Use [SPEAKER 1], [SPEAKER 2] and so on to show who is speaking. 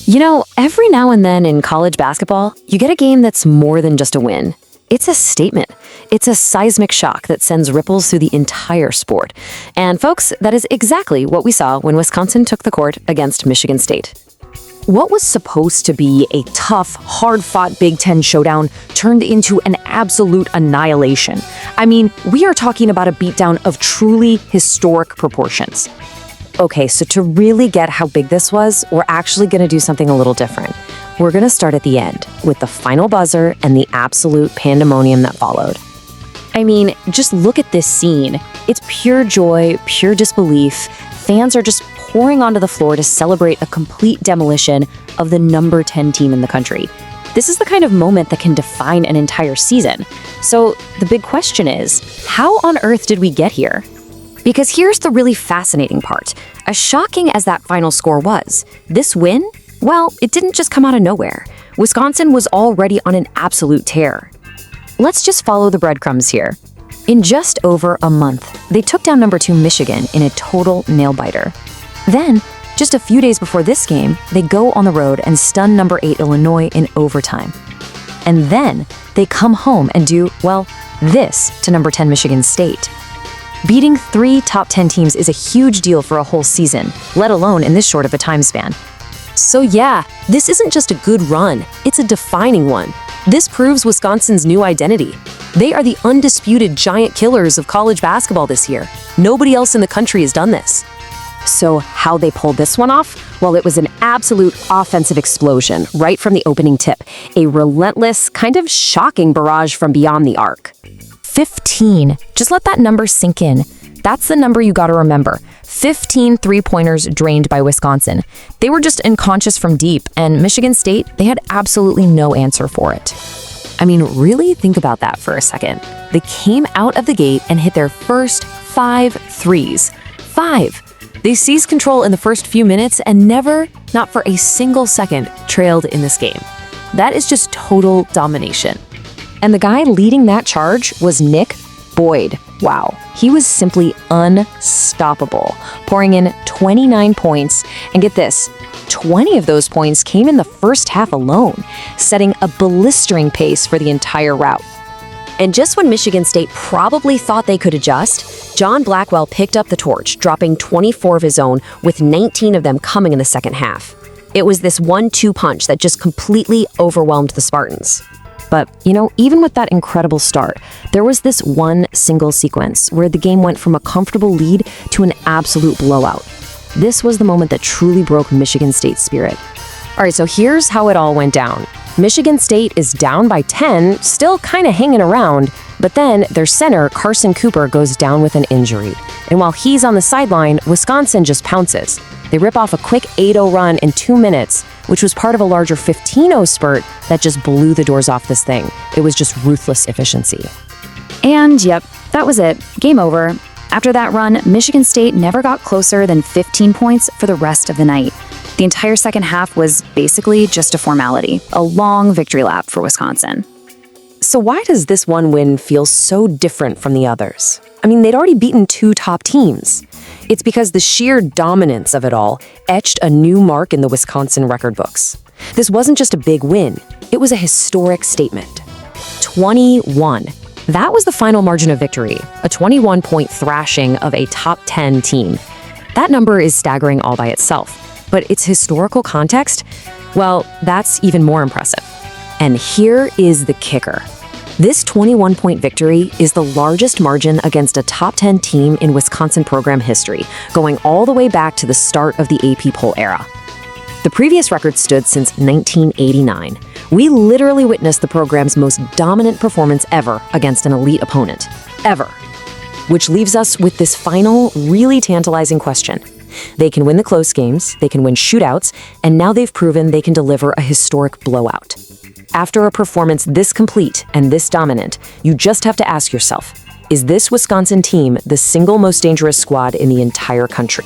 [SPEAKER 1] You know, every now and then in college basketball, you get a game that's more than just a win. It's a statement. It's a seismic shock that sends ripples through the entire sport. And folks, that is exactly what we saw when Wisconsin took the court against Michigan State.
[SPEAKER 2] What was supposed to be a tough, hard-fought Big Ten showdown turned into an absolute annihilation. I mean, we are talking about a beatdown of truly historic proportions. Okay, so to really get how big this was, we're actually going to do something a little different. We're going to start at the end, with the final buzzer and the absolute pandemonium that followed. I mean, just look at this scene. It's pure joy, pure disbelief. Fans are just pouring onto the floor to celebrate a complete demolition of the number 10 team in the country. This is the kind of moment that can define an entire season. So the big question is, how on earth did we get here? Because here's the really fascinating part. As shocking as that final score was, this win, well, it didn't just come out of nowhere. Wisconsin was already on an absolute tear. Let's just follow the breadcrumbs here. In just over a month, they took down number 2 Michigan in a total nail-biter. Then, just a few days before this game, they go on the road and stun number 8 Illinois in overtime. And then, they come home and do, well, this to number 10 Michigan State. Beating 3 top 10 teams is a huge deal for a whole season, let alone in this short of a time span.
[SPEAKER 1] So yeah, this isn't just a good run, it's a defining one. This proves Wisconsin's new identity. They are the undisputed giant killers of college basketball this year. Nobody else in the country has done this.
[SPEAKER 2] So how they pulled this one off? Well, it was an absolute offensive explosion right from the opening tip. A relentless, kind of shocking barrage from beyond the arc. 15. Just let that number sink in. That's the number you gotta remember. 15 three-pointers drained by Wisconsin. They were just unconscious from deep, and Michigan State, they had absolutely no answer for it.
[SPEAKER 1] I mean, really think about that for a second. They came out of the gate and hit their first 5 threes. 5! They seized control in the first few minutes and never, not for a single second, trailed in this game. That is just total domination.
[SPEAKER 2] And the guy leading that charge was Nick Boyd. Wow, he was simply unstoppable, pouring in 29 points. And get this, 20 of those points came in the first half alone, setting a blistering pace for the entire rout. And just when Michigan State probably thought they could adjust, John Blackwell picked up the torch, dropping 24 of his own, with 19 of them coming in the second half. It was this 1-2 punch that just completely overwhelmed the Spartans. But, you know, even with that incredible start, there was this one single sequence where the game went from a comfortable lead to an absolute blowout. This was the moment that truly broke Michigan State's spirit. All right, so here's how it all went down. Michigan State is down by 10, still kind of hanging around, but then their center, Carson Cooper, goes down with an injury. And while he's on the sideline, Wisconsin just pounces. They rip off a quick 8-0 run in 2 minutes, which was part of a larger 15-0 spurt that just blew the doors off this thing. It was just ruthless efficiency.
[SPEAKER 3] And yep, that was it. Game over. After that run, Michigan State never got closer than 15 points for the rest of the night. The entire second half was basically just a formality, a long victory lap for Wisconsin.
[SPEAKER 1] So why does this one win feel so different from the others? I mean, they'd already beaten 2 top teams. It's because the sheer dominance of it all etched a new mark in the Wisconsin record books. This wasn't just a big win, it was a historic statement. 21. That was the final margin of victory, a 21-point thrashing of a top 10 team. That number is staggering all by itself, but its historical context, well, that's even more impressive. And here is the kicker. This 21-point victory is the largest margin against a top 10 team in Wisconsin program history, going all the way back to the start of the AP poll era. The previous record stood since 1989. We literally witnessed the program's most dominant performance ever against an elite opponent. Ever. Which leaves us with this final, really tantalizing question. They can win the close games, they can win shootouts, and now they've proven they can deliver a historic blowout. After a performance this complete and this dominant, you just have to ask yourself, is this Wisconsin team the single most dangerous squad in the entire country?